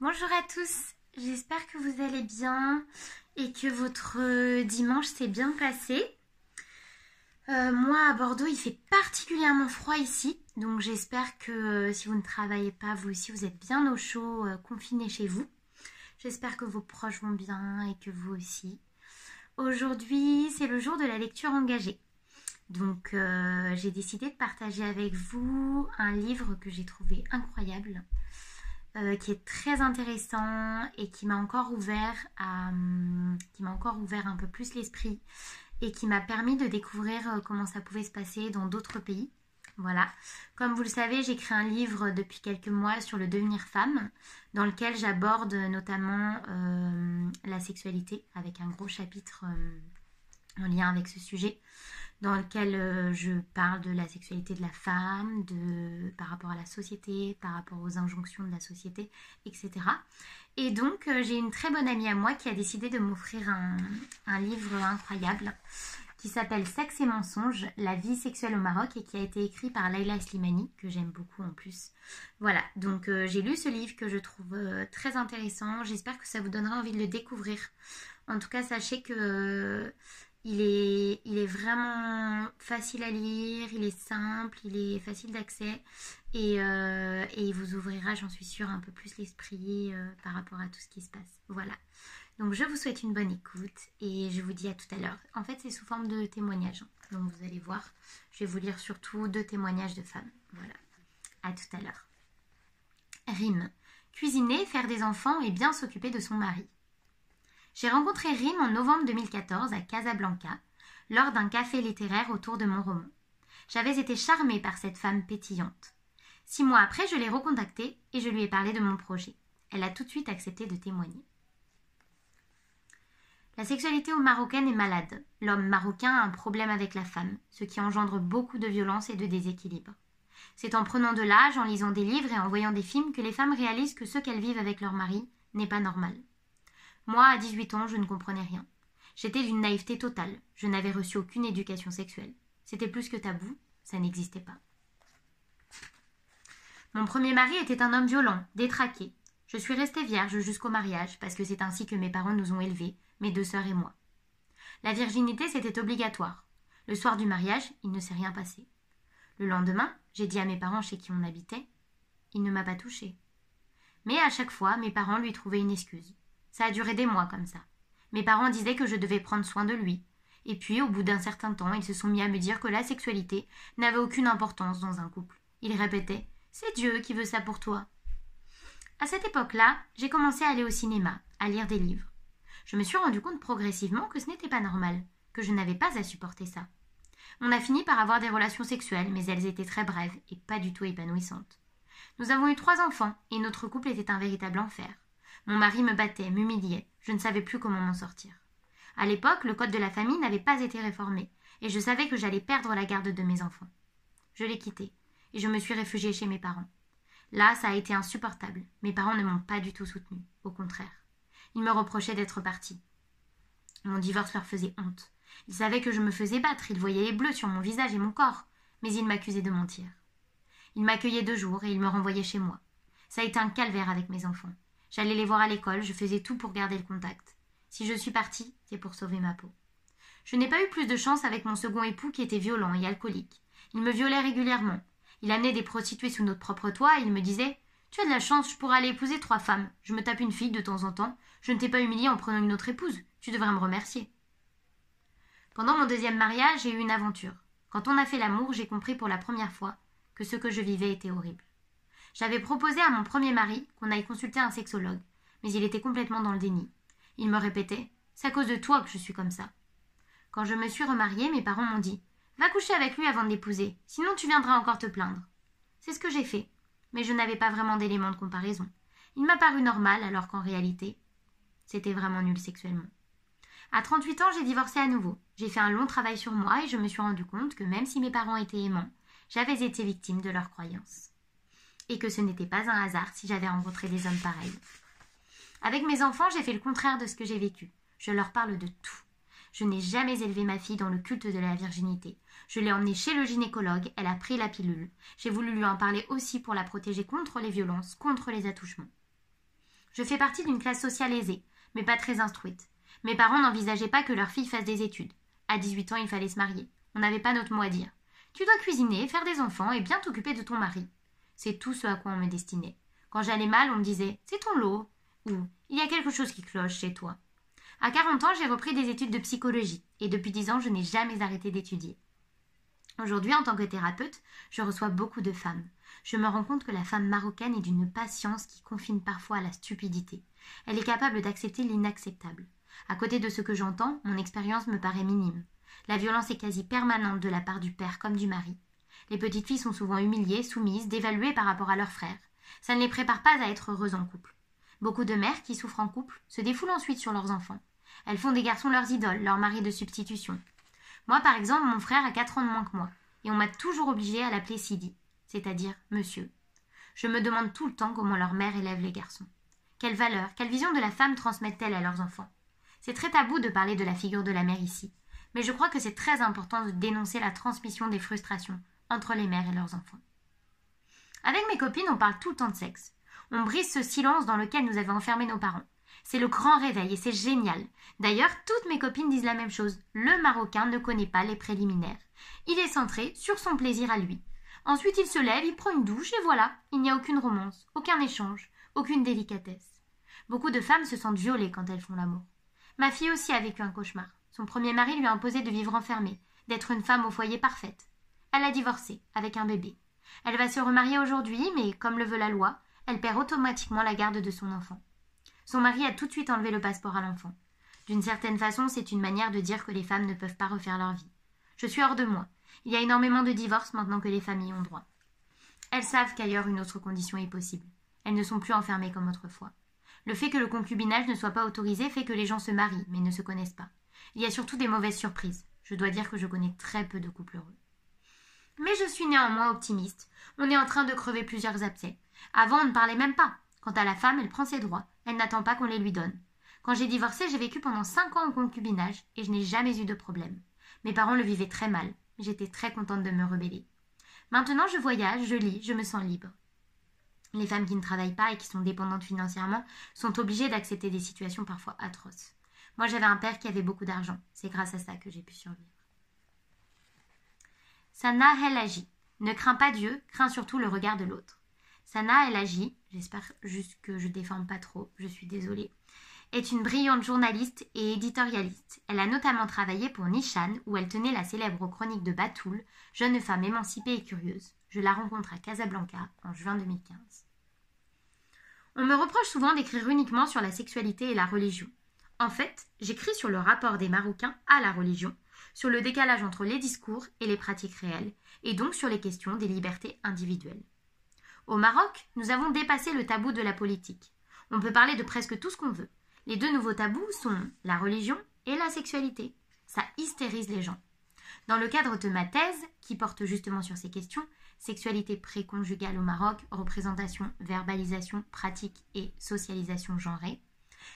Bonjour à tous, j'espère que vous allez bien et que votre dimanche s'est bien passé. Moi à Bordeaux il fait particulièrement froid ici, donc j'espère que si vous ne travaillez pas, vous aussi vous êtes bien au chaud, confinés chez vous. J'espère que vos proches vont bien et que vous aussi. Aujourd'hui c'est le jour de la lecture engagée. Donc j'ai décidé de partager avec vous un livre que j'ai trouvé incroyable. Qui est très intéressant et qui m'a encore ouvert un peu plus l'esprit et qui m'a permis de découvrir comment ça pouvait se passer dans d'autres pays. Voilà. Comme vous le savez, j'écris un livre depuis quelques mois sur le devenir femme, dans lequel j'aborde notamment la sexualité, avec un gros chapitre en lien avec ce sujet, dans lequel je parle de la sexualité de la femme, par rapport à la société, par rapport aux injonctions de la société, etc. Et donc j'ai une très bonne amie à moi qui a décidé de m'offrir un livre incroyable qui s'appelle Sexe et mensonges, la vie sexuelle au Maroc et qui a été écrit par Laila Slimani, que j'aime beaucoup en plus. Voilà, donc j'ai lu ce livre que je trouve très intéressant. J'espère que ça vous donnera envie de le découvrir. En tout cas, sachez que il est vraiment facile à lire, il est simple, il est facile d'accès et il vous ouvrira, j'en suis sûre, un peu plus l'esprit par rapport à tout ce qui se passe. Voilà. Donc je vous souhaite une bonne écoute et je vous dis à tout à l'heure. En fait, c'est sous forme de témoignages. Donc vous allez voir, je vais vous lire surtout 2 témoignages de femmes. Voilà. À tout à l'heure. Rime. Cuisiner, faire des enfants et bien s'occuper de son mari. J'ai rencontré Rime en novembre 2014 à Casablanca, lors d'un café littéraire autour de mon roman. J'avais été charmée par cette femme pétillante. 6 mois après, je l'ai recontactée et je lui ai parlé de mon projet. Elle a tout de suite accepté de témoigner. La sexualité au Marocaine est malade. L'homme marocain a un problème avec la femme, ce qui engendre beaucoup de violence et de déséquilibre. C'est en prenant de l'âge, en lisant des livres et en voyant des films que les femmes réalisent que ce qu'elles vivent avec leur mari n'est pas normal. Moi, à 18 ans, je ne comprenais rien. J'étais d'une naïveté totale. Je n'avais reçu aucune éducation sexuelle. C'était plus que tabou, ça n'existait pas. Mon premier mari était un homme violent, détraqué. Je suis restée vierge jusqu'au mariage, parce que c'est ainsi que mes parents nous ont élevés, mes 2 sœurs et moi. La virginité, c'était obligatoire. Le soir du mariage, il ne s'est rien passé. Le lendemain, j'ai dit à mes parents chez qui on habitait, il ne m'a pas touchée. Mais à chaque fois, mes parents lui trouvaient une excuse. Ça a duré des mois comme ça. Mes parents disaient que je devais prendre soin de lui. Et puis, au bout d'un certain temps, ils se sont mis à me dire que la sexualité n'avait aucune importance dans un couple. Ils répétaient « C'est Dieu qui veut ça pour toi ». À cette époque-là, j'ai commencé à aller au cinéma, à lire des livres. Je me suis rendu compte progressivement que ce n'était pas normal, que je n'avais pas à supporter ça. On a fini par avoir des relations sexuelles, mais elles étaient très brèves et pas du tout épanouissantes. Nous avons eu 3 enfants, et notre couple était un véritable enfer. Mon mari me battait, m'humiliait, je ne savais plus comment m'en sortir. À l'époque, le code de la famille n'avait pas été réformé, et je savais que j'allais perdre la garde de mes enfants. Je l'ai quitté, et je me suis réfugiée chez mes parents. Là, ça a été insupportable. Mes parents ne m'ont pas du tout soutenue, au contraire. Ils me reprochaient d'être partie. Mon divorce leur faisait honte. Ils savaient que je me faisais battre, ils voyaient les bleus sur mon visage et mon corps, mais ils m'accusaient de mentir. Ils m'accueillaient 2 jours et ils me renvoyaient chez moi. Ça a été un calvaire avec mes enfants. J'allais les voir à l'école, je faisais tout pour garder le contact. Si je suis partie, c'est pour sauver ma peau. Je n'ai pas eu plus de chance avec mon second époux qui était violent et alcoolique. Il me violait régulièrement. Il amenait des prostituées sous notre propre toit et il me disait « Tu as de la chance, je pourrais aller épouser 3 femmes. Je me tape une fille de temps en temps. Je ne t'ai pas humiliée en prenant une autre épouse. Tu devrais me remercier. » Pendant mon 2e mariage, j'ai eu une aventure. Quand on a fait l'amour, j'ai compris pour la première fois que ce que je vivais était horrible. J'avais proposé à mon premier mari qu'on aille consulter un sexologue, mais il était complètement dans le déni. Il me répétait « C'est à cause de toi que je suis comme ça. » Quand je me suis remariée, mes parents m'ont dit « Va coucher avec lui avant de l'épouser, sinon tu viendras encore te plaindre. » C'est ce que j'ai fait, mais je n'avais pas vraiment d'éléments de comparaison. Il m'a paru normal alors qu'en réalité, c'était vraiment nul sexuellement. À 38 ans, j'ai divorcé à nouveau. J'ai fait un long travail sur moi et je me suis rendu compte que même si mes parents étaient aimants, j'avais été victime de leurs croyances. Et que ce n'était pas un hasard si j'avais rencontré des hommes pareils. Avec mes enfants, j'ai fait le contraire de ce que j'ai vécu. Je leur parle de tout. Je n'ai jamais élevé ma fille dans le culte de la virginité. Je l'ai emmenée chez le gynécologue, elle a pris la pilule. J'ai voulu lui en parler aussi pour la protéger contre les violences, contre les attouchements. Je fais partie d'une classe sociale aisée, mais pas très instruite. Mes parents n'envisageaient pas que leur fille fasse des études. À 18 ans, il fallait se marier. On n'avait pas notre mot à dire. Tu dois cuisiner, faire des enfants et bien t'occuper de ton mari. C'est tout ce à quoi on me destinait. Quand j'allais mal, on me disait « c'est ton lot » ou « il y a quelque chose qui cloche chez toi ». À 40 ans, j'ai repris des études de psychologie et depuis 10 ans, je n'ai jamais arrêté d'étudier. Aujourd'hui, en tant que thérapeute, je reçois beaucoup de femmes. Je me rends compte que la femme marocaine est d'une patience qui confine parfois à la stupidité. Elle est capable d'accepter l'inacceptable. À côté de ce que j'entends, mon expérience me paraît minime. La violence est quasi permanente de la part du père comme du mari. Les petites filles sont souvent humiliées, soumises, dévaluées par rapport à leurs frères. Ça ne les prépare pas à être heureuses en couple. Beaucoup de mères qui souffrent en couple se défoulent ensuite sur leurs enfants. Elles font des garçons leurs idoles, leurs maris de substitution. Moi, par exemple, mon frère a 4 ans de moins que moi, et on m'a toujours obligée à l'appeler Sidi, c'est-à-dire monsieur. Je me demande tout le temps comment leur mère élève les garçons. Quelle valeur, quelle vision de la femme transmettent-elles à leurs enfants? C'est très tabou de parler de la figure de la mère ici, mais je crois que c'est très important de dénoncer la transmission des frustrations entre les mères et leurs enfants. Avec mes copines, on parle tout le temps de sexe. On brise ce silence dans lequel nous avaient enfermés nos parents. C'est le grand réveil et c'est génial. D'ailleurs, toutes mes copines disent la même chose. Le Marocain ne connaît pas les préliminaires. Il est centré sur son plaisir à lui. Ensuite, il se lève, il prend une douche et voilà, il n'y a aucune romance, aucun échange, aucune délicatesse. Beaucoup de femmes se sentent violées quand elles font l'amour. Ma fille aussi a vécu un cauchemar. Son premier mari lui a imposé de vivre enfermée, d'être une femme au foyer parfaite. Elle a divorcé, avec un bébé. Elle va se remarier aujourd'hui, mais comme le veut la loi, elle perd automatiquement la garde de son enfant. Son mari a tout de suite enlevé le passeport à l'enfant. D'une certaine façon, c'est une manière de dire que les femmes ne peuvent pas refaire leur vie. Je suis hors de moi. Il y a énormément de divorces maintenant que les familles ont droit. Elles savent qu'ailleurs une autre condition est possible. Elles ne sont plus enfermées comme autrefois. Le fait que le concubinage ne soit pas autorisé fait que les gens se marient, mais ne se connaissent pas. Il y a surtout des mauvaises surprises. Je dois dire que je connais très peu de couples heureux. Mais je suis néanmoins optimiste. On est en train de crever plusieurs abcès. Avant, on ne parlait même pas. Quant à la femme, elle prend ses droits. Elle n'attend pas qu'on les lui donne. Quand j'ai divorcé, j'ai vécu pendant 5 ans en concubinage et je n'ai jamais eu de problème. Mes parents le vivaient très mal. J'étais très contente de me rebeller. Maintenant, je voyage, je lis, je me sens libre. Les femmes qui ne travaillent pas et qui sont dépendantes financièrement sont obligées d'accepter des situations parfois atroces. Moi, j'avais un père qui avait beaucoup d'argent. C'est grâce à ça que j'ai pu survivre. Sana El Haji. Ne crains pas Dieu, crains surtout le regard de l'autre. Sana El Haji, j'espère juste que je déforme pas trop, je suis désolée, est une brillante journaliste et éditorialiste. Elle a notamment travaillé pour Nishan, où elle tenait la célèbre chronique de Batoul, jeune femme émancipée et curieuse. Je la rencontre à Casablanca en juin 2015. On me reproche souvent d'écrire uniquement sur la sexualité et la religion. En fait, j'écris sur le rapport des Marocains à la religion, sur le décalage entre les discours et les pratiques réelles, et donc sur les questions des libertés individuelles. Au Maroc, nous avons dépassé le tabou de la politique. On peut parler de presque tout ce qu'on veut. Les deux nouveaux tabous sont la religion et la sexualité. Ça hystérise les gens. Dans le cadre de ma thèse, qui porte justement sur ces questions, sexualité préconjugale au Maroc, représentation, verbalisation, pratique et socialisation genrée,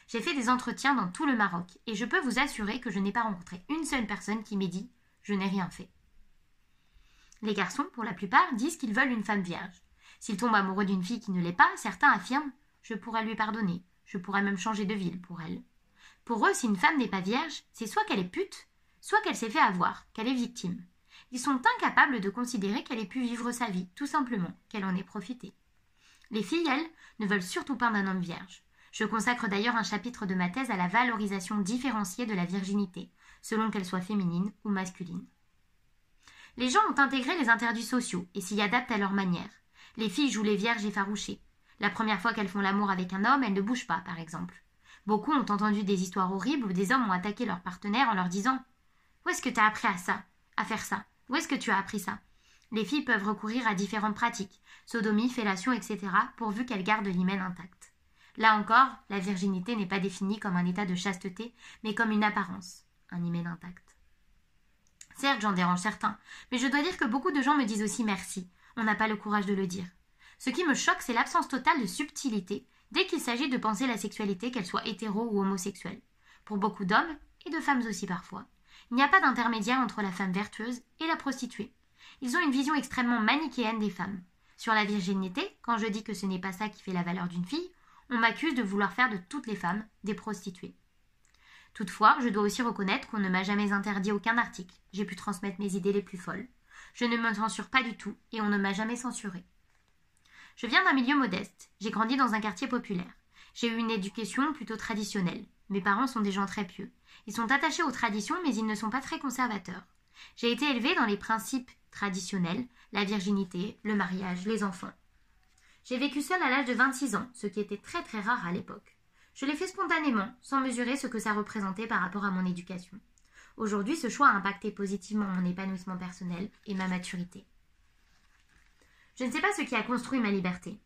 j'ai fait des entretiens dans tout le Maroc et je peux vous assurer que je n'ai pas rencontré une seule personne qui m'ait dit « je n'ai rien fait ». Les garçons, pour la plupart, disent qu'ils veulent une femme vierge. S'ils tombent amoureux d'une fille qui ne l'est pas, certains affirment « je pourrais lui pardonner, je pourrais même changer de ville pour elle ». Pour eux, si une femme n'est pas vierge, c'est soit qu'elle est pute, soit qu'elle s'est fait avoir, qu'elle est victime. Ils sont incapables de considérer qu'elle ait pu vivre sa vie, tout simplement, qu'elle en ait profité. Les filles, elles, ne veulent surtout pas d'un homme vierge. Je consacre d'ailleurs un chapitre de ma thèse à la valorisation différenciée de la virginité, selon qu'elle soit féminine ou masculine. Les gens ont intégré les interdits sociaux et s'y adaptent à leur manière. Les filles jouent les vierges effarouchées. La première fois qu'elles font l'amour avec un homme, elles ne bougent pas, par exemple. Beaucoup ont entendu des histoires horribles où des hommes ont attaqué leur partenaire en leur disant « Où est-ce que tu as appris à faire ça? Où est-ce que tu as appris ça ?» Les filles peuvent recourir à différentes pratiques, sodomie, fellation, etc., pourvu qu'elles gardent l'hymen intact. Là encore, la virginité n'est pas définie comme un état de chasteté, mais comme une apparence, un hymen intact. Certes, j'en dérange certains, mais je dois dire que beaucoup de gens me disent aussi merci. On n'a pas le courage de le dire. Ce qui me choque, c'est l'absence totale de subtilité dès qu'il s'agit de penser la sexualité, qu'elle soit hétéro ou homosexuelle. Pour beaucoup d'hommes, et de femmes aussi parfois, il n'y a pas d'intermédiaire entre la femme vertueuse et la prostituée. Ils ont une vision extrêmement manichéenne des femmes. Sur la virginité, quand je dis que ce n'est pas ça qui fait la valeur d'une fille, On m'accuse de vouloir faire de toutes les femmes des prostituées. Toutefois, je dois aussi reconnaître qu'on ne m'a jamais interdit aucun article. J'ai pu transmettre mes idées les plus folles. Je ne me censure pas du tout et on ne m'a jamais censurée. Je viens d'un milieu modeste. J'ai grandi dans un quartier populaire. J'ai eu une éducation plutôt traditionnelle. Mes parents sont des gens très pieux. Ils sont attachés aux traditions, mais ils ne sont pas très conservateurs. J'ai été élevée dans les principes traditionnels, la virginité, le mariage, les enfants. J'ai vécu seule à l'âge de 26 ans, ce qui était très très rare à l'époque. Je l'ai fait spontanément, sans mesurer ce que ça représentait par rapport à mon éducation. Aujourd'hui, ce choix a impacté positivement mon épanouissement personnel et ma maturité. Je ne sais pas ce qui a construit ma liberté.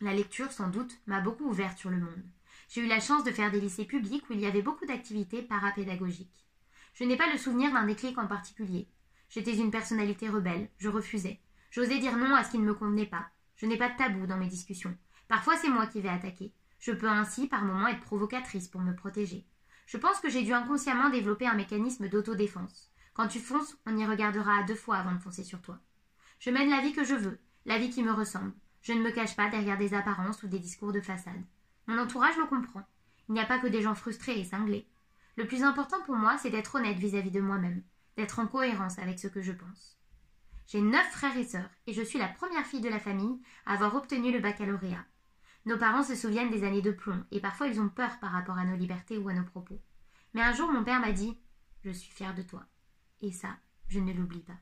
La lecture, sans doute, m'a beaucoup ouverte sur le monde. J'ai eu la chance de faire des lycées publics où il y avait beaucoup d'activités parapédagogiques. Je n'ai pas le souvenir d'un déclic en particulier. J'étais une personnalité rebelle, je refusais. J'osais dire non à ce qui ne me convenait pas. Je n'ai pas de tabou dans mes discussions. Parfois, c'est moi qui vais attaquer. Je peux ainsi, par moments, être provocatrice pour me protéger. Je pense que j'ai dû inconsciemment développer un mécanisme d'autodéfense. Quand tu fonces, on y regardera à 2 fois avant de foncer sur toi. Je mène la vie que je veux, la vie qui me ressemble. Je ne me cache pas derrière des apparences ou des discours de façade. Mon entourage me comprend. Il n'y a pas que des gens frustrés et cinglés. Le plus important pour moi, c'est d'être honnête vis-à-vis de moi-même, d'être en cohérence avec ce que je pense. J'ai 9 frères et sœurs, et je suis la première fille de la famille à avoir obtenu le baccalauréat. Nos parents se souviennent des années de plomb, et parfois ils ont peur par rapport à nos libertés ou à nos propos. Mais un jour, mon père m'a dit « Je suis fière de toi ». Et ça, je ne l'oublie pas.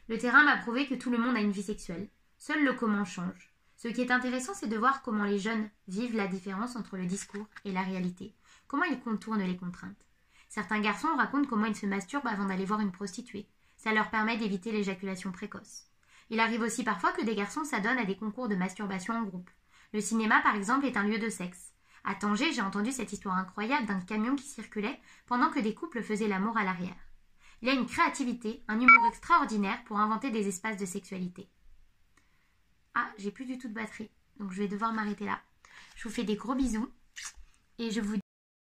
Le terrain m'a prouvé que tout le monde a une vie sexuelle. Seul le comment change. Ce qui est intéressant, c'est de voir comment les jeunes vivent la différence entre le discours et la réalité. Comment ils contournent les contraintes. Certains garçons racontent comment ils se masturbent avant d'aller voir une prostituée. Ça leur permet d'éviter l'éjaculation précoce. Il arrive aussi parfois que des garçons s'adonnent à des concours de masturbation en groupe. Le cinéma, par exemple, est un lieu de sexe. À Tanger, j'ai entendu cette histoire incroyable d'un camion qui circulait pendant que des couples faisaient l'amour à l'arrière. Il y a une créativité, un humour extraordinaire pour inventer des espaces de sexualité. Ah, j'ai plus du tout de batterie, donc je vais devoir m'arrêter là. Je vous fais des gros bisous et je vous dis